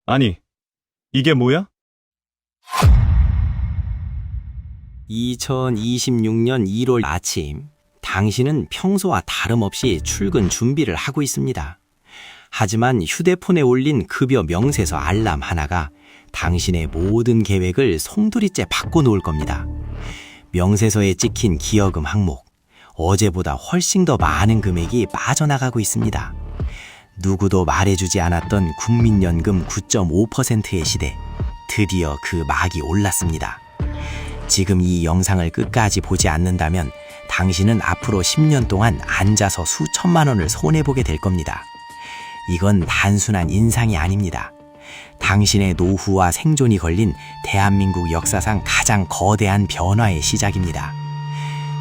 아니, 이게 뭐야? 2026년 1월 아침, 당신은 평소와 다름없이 출근 준비를 하고 있습니다. 하지만 휴대폰에 올린 급여 명세서 알람 하나가 당신의 모든 계획을 송두리째 바꿔놓을 겁니다. 명세서에 찍힌 기여금 항목, 어제보다 훨씬 더 많은 금액이 빠져나가고 있습니다. 누구도 말해주지 않았던 국민연금 9.5%의 시대, 드디어 그 막이 올랐습니다. 지금 이 영상을 끝까지 보지 않는다면 당신은 앞으로 10년 동안 앉아서 수천만 원을 손해보게 될 겁니다. 이건 단순한 인상이 아닙니다. 당신의 노후와 생존이 걸린 대한민국 역사상 가장 거대한 변화의 시작입니다.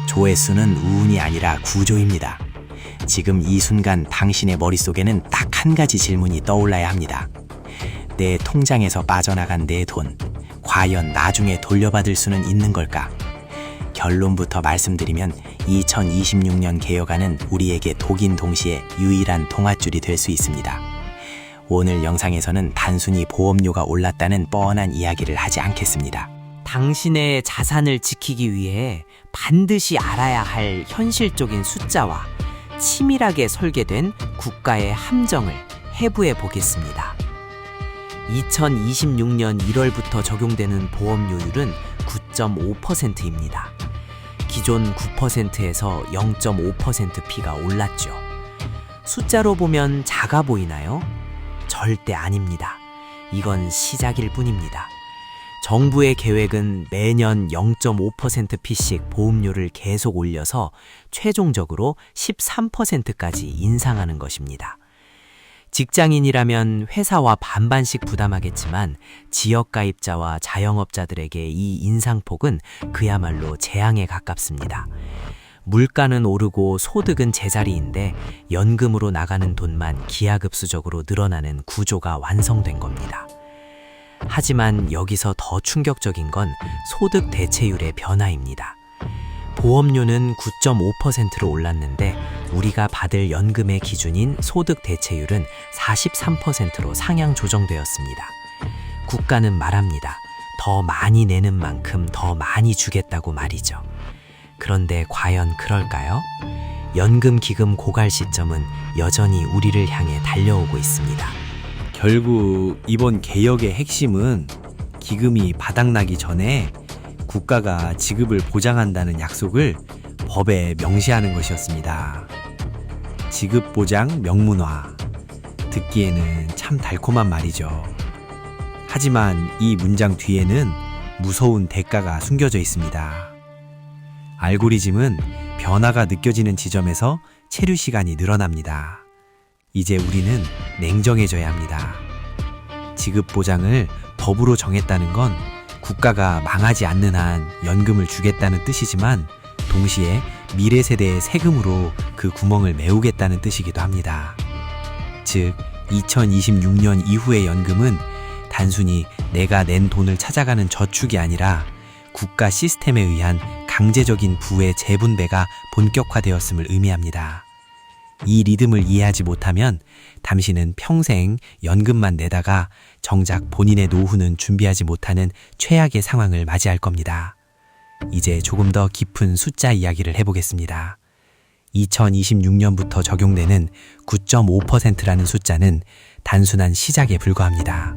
조회수는 운이 아니라 구조입니다. 지금 이 순간 당신의 머릿속에는 딱 한 가지 질문이 떠올라야 합니다. 내 통장에서 빠져나간 내 돈, 과연 나중에 돌려받을 수는 있는 걸까? 결론부터 말씀드리면 2026년 개혁안은 우리에게 독인 동시에 유일한 동아줄이 될 수 있습니다. 오늘 영상에서는 단순히 보험료가 올랐다는 뻔한 이야기를 하지 않겠습니다. 당신의 자산을 지키기 위해 반드시 알아야 할 현실적인 숫자와 치밀하게 설계된 국가의 함정을 해부해 보겠습니다. 2026년 1월부터 적용되는 보험료율은 9.5%입니다. 기존 9%에서 0.5%P가 올랐죠. 숫자로 보면 작아 보이나요? 절대 아닙니다. 이건 시작일 뿐입니다. 정부의 계획은 매년 0.5%P씩 보험료를 계속 올려서 최종적으로 13%까지 인상하는 것입니다. 직장인이라면 회사와 반반씩 부담하겠지만 지역가입자와 자영업자들에게 이 인상폭은 그야말로 재앙에 가깝습니다. 물가는 오르고 소득은 제자리인데 연금으로 나가는 돈만 기하급수적으로 늘어나는 구조가 완성된 겁니다. 하지만 여기서 더 충격적인 건 소득 대체율의 변화입니다. 보험료는 9.5%로 올랐는데 우리가 받을 연금의 기준인 소득 대체율은 43%로 상향 조정되었습니다. 국가는 말합니다. 더 많이 내는 만큼 더 많이 주겠다고 말이죠. 그런데 과연 그럴까요? 연금 기금 고갈 시점은 여전히 우리를 향해 달려오고 있습니다. 결국 이번 개혁의 핵심은 기금이 바닥나기 전에 국가가 지급을 보장한다는 약속을 법에 명시하는 것이었습니다. 지급보장 명문화. 듣기에는 참 달콤한 말이죠. 하지만 이 문장 뒤에는 무서운 대가가 숨겨져 있습니다. 알고리즘은 변화가 느껴지는 지점에서 체류 시간이 늘어납니다. 이제 우리는 냉정해져야 합니다. 지급 보장을 법으로 정했다는 건 국가가 망하지 않는 한 연금을 주겠다는 뜻이지만 동시에 미래 세대의 세금으로 그 구멍을 메우겠다는 뜻이기도 합니다. 즉, 2026년 이후의 연금은 단순히 내가 낸 돈을 찾아가는 저축이 아니라 국가 시스템에 의한 강제적인 부의 재분배가 본격화되었음을 의미합니다. 이 리듬을 이해하지 못하면 당신은 평생 연금만 내다가 정작 본인의 노후는 준비하지 못하는 최악의 상황을 맞이할 겁니다. 이제 조금 더 깊은 숫자 이야기를 해보겠습니다. 2026년부터 적용되는 9.5%라는 숫자는 단순한 시작에 불과합니다.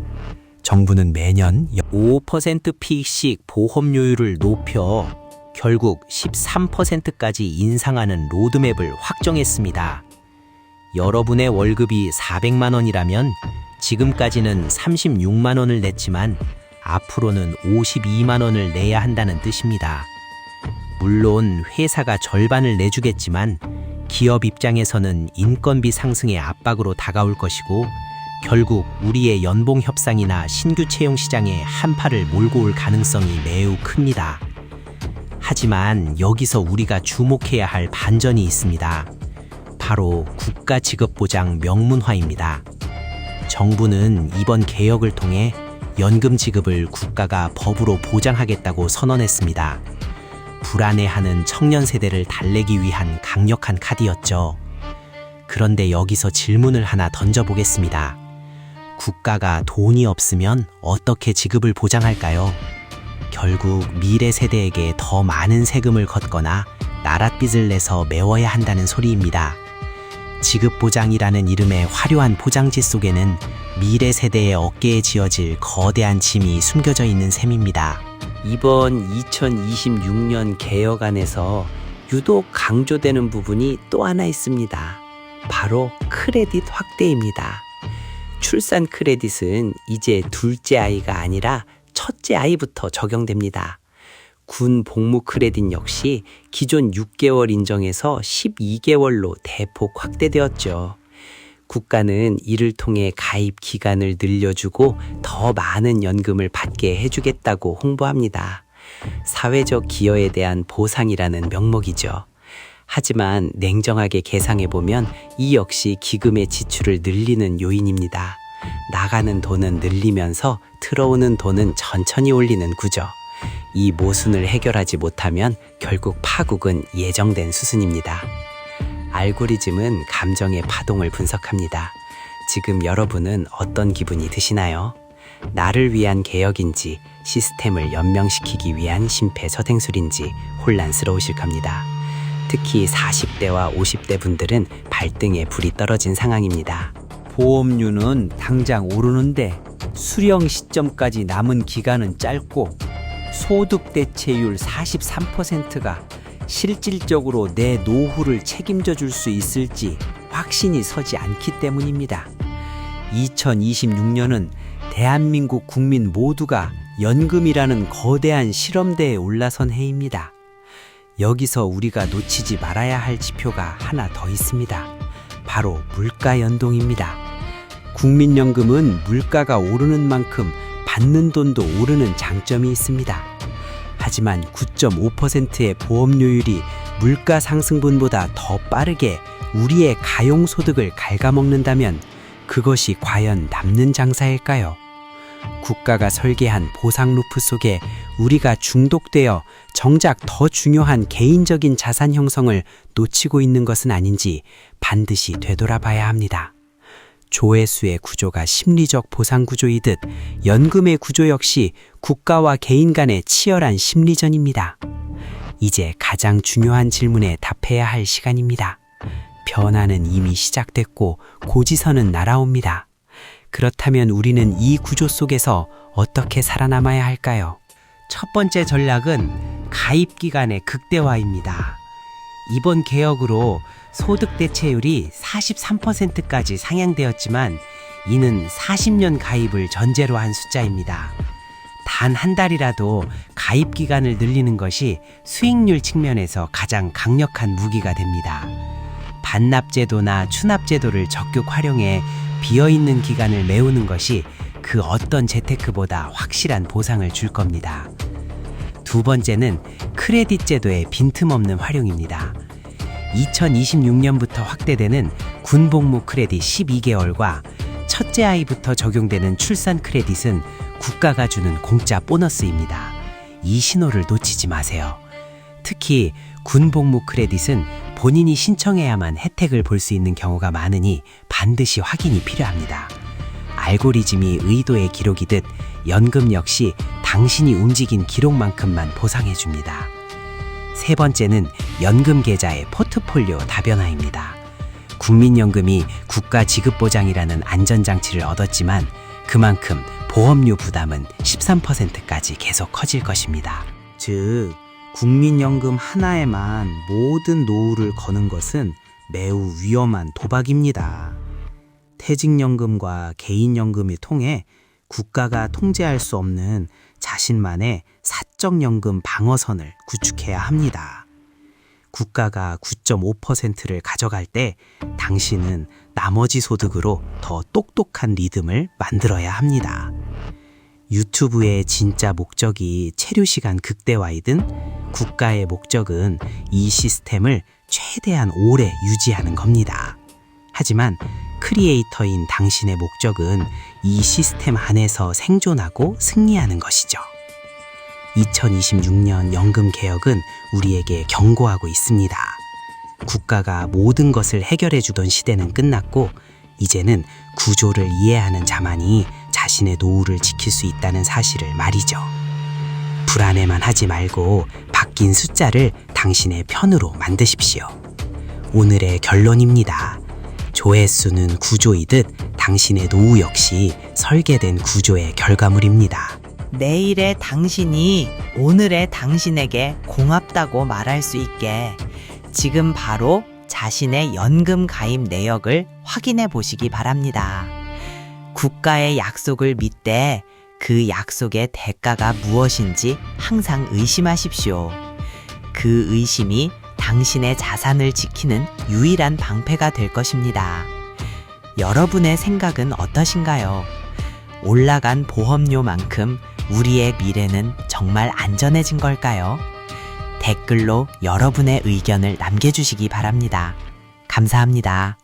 정부는 매년 5%P씩 보험료율을 높여 결국 13%까지 인상하는 로드맵을 확정했습니다. 여러분의 월급이 400만 원이라면 지금까지는 36만 원을 냈지만 앞으로는 52만 원을 내야 한다는 뜻입니다. 물론 회사가 절반을 내주겠지만 기업 입장에서는 인건비 상승의 압박으로 다가올 것이고 결국 우리의 연봉 협상이나 신규 채용 시장에 한파를 몰고 올 가능성이 매우 큽니다. 하지만 여기서 우리가 주목해야 할 반전이 있습니다. 바로 국가지급보장 명문화입니다. 정부는 이번 개혁을 통해 연금 지급을 국가가 법으로 보장하겠다고 선언했습니다. 불안해하는 청년 세대를 달래기 위한 강력한 카드였죠. 그런데 여기서 질문을 하나 던져보겠습니다. 국가가 돈이 없으면 어떻게 지급을 보장할까요? 결국 미래 세대에게 더 많은 세금을 걷거나 나랏빚을 내서 메워야 한다는 소리입니다. 지급보장이라는 이름의 화려한 포장지 속에는 미래 세대의 어깨에 지어질 거대한 짐이 숨겨져 있는 셈입니다. 이번 2026년 개혁안에서 유독 강조되는 부분이 또 하나 있습니다. 바로 크레딧 확대입니다. 출산 크레딧은 이제 둘째 아이가 아니라 첫째 아이부터 적용됩니다. 군 복무 크레딧 역시 기존 6개월 인정에서 12개월로 대폭 확대되었죠. 국가는 이를 통해 가입 기간을 늘려주고 더 많은 연금을 받게 해주겠다고 홍보합니다. 사회적 기여에 대한 보상이라는 명목이죠. 하지만 냉정하게 계상해보면 이 역시 기금의 지출을 늘리는 요인입니다. 나가는 돈은 늘리면서 들어오는 돈은 천천히 올리는 구조. 이 모순을 해결하지 못하면 결국 파국은 예정된 수순입니다. 알고리즘은 감정의 파동을 분석합니다. 지금 여러분은 어떤 기분이 드시나요? 나를 위한 개혁인지 시스템을 연명시키기 위한 심폐소생술인지 혼란스러우실 겁니다. 특히 40대와 50대 분들은 발등에 불이 떨어진 상황입니다. 보험료는 당장 오르는데 수령 시점까지 남은 기간은 짧고 소득 대체율 43%가 실질적으로 내 노후를 책임져 줄 수 있을지 확신이 서지 않기 때문입니다. 2026년은 대한민국 국민 모두가 연금이라는 거대한 실험대에 올라선 해입니다. 여기서 우리가 놓치지 말아야 할 지표가 하나 더 있습니다. 바로 물가 연동입니다. 국민연금은 물가가 오르는 만큼 받는 돈도 오르는 장점이 있습니다. 하지만 9.5%의 보험료율이 물가 상승분보다 더 빠르게 우리의 가용소득을 갉아먹는다면 그것이 과연 남는 장사일까요? 국가가 설계한 보상 루프 속에 우리가 중독되어 정작 더 중요한 개인적인 자산 형성을 놓치고 있는 것은 아닌지 반드시 되돌아봐야 합니다. 조회수의 구조가 심리적 보상 구조이듯 연금의 구조 역시 국가와 개인 간의 치열한 심리전입니다. 이제 가장 중요한 질문에 답해야 할 시간입니다. 변화는 이미 시작됐고 고지서는 날아옵니다. 그렇다면 우리는 이 구조 속에서 어떻게 살아남아야 할까요? 첫 번째 전략은 가입 기간의 극대화입니다. 이번 개혁으로 소득 대체율이 43%까지 상향되었지만 이는 40년 가입을 전제로 한 숫자입니다. 단 한 달이라도 가입 기간을 늘리는 것이 수익률 측면에서 가장 강력한 무기가 됩니다. 반납제도나 추납제도를 적극 활용해 비어있는 기간을 메우는 것이 그 어떤 재테크보다 확실한 보상을 줄 겁니다. 두 번째는 크레딧 제도의 빈틈없는 활용입니다. 2026년부터 확대되는 군복무 크레딧 12개월과 첫째 아이부터 적용되는 출산 크레딧은 국가가 주는 공짜 보너스입니다. 이 신호를 놓치지 마세요. 특히 군복무 크레딧은 본인이 신청해야만 혜택을 볼 수 있는 경우가 많으니 반드시 확인이 필요합니다. 알고리즘이 의도의 기록이듯 연금 역시 당신이 움직인 기록만큼만 보상해줍니다. 세 번째는 연금 계좌의 포트폴리오 다변화입니다. 국민연금이 국가 지급보장이라는 안전장치를 얻었지만 그만큼 보험료 부담은 13%까지 계속 커질 것입니다. 즉, 국민연금 하나에만 모든 노후를 거는 것은 매우 위험한 도박입니다. 퇴직연금과 개인연금을 통해 국가가 통제할 수 없는 자신만의 사적연금 방어선을 구축해야 합니다. 국가가 9.5%를 가져갈 때 당신은 나머지 소득으로 더 똑똑한 리듬을 만들어야 합니다. 유튜브의 진짜 목적이 체류 시간 극대화이든 국가의 목적은 이 시스템을 최대한 오래 유지하는 겁니다. 하지만 크리에이터인 당신의 목적은 이 시스템 안에서 생존하고 승리하는 것이죠. 2026년 연금 개혁은 우리에게 경고하고 있습니다. 국가가 모든 것을 해결해 주던 시대는 끝났고 이제는 구조를 이해하는 자만이 자신의 노후를 지킬 수 있다는 사실을 말이죠. 불안해만 하지 말고 바뀐 숫자를 당신의 편으로 만드십시오. 오늘의 결론입니다. 조회수는 구조이듯 당신의 노후 역시 설계된 구조의 결과물입니다. 내일의 당신이 오늘의 당신에게 고맙다고 말할 수 있게 지금 바로 자신의 연금 가입 내역을 확인해 보시기 바랍니다. 국가의 약속을 믿되 그 약속의 대가가 무엇인지 항상 의심하십시오. 그 의심이 당신의 자산을 지키는 유일한 방패가 될 것입니다. 여러분의 생각은 어떠신가요? 올라간 보험료만큼 우리의 미래는 정말 안전해진 걸까요? 댓글로 여러분의 의견을 남겨주시기 바랍니다. 감사합니다.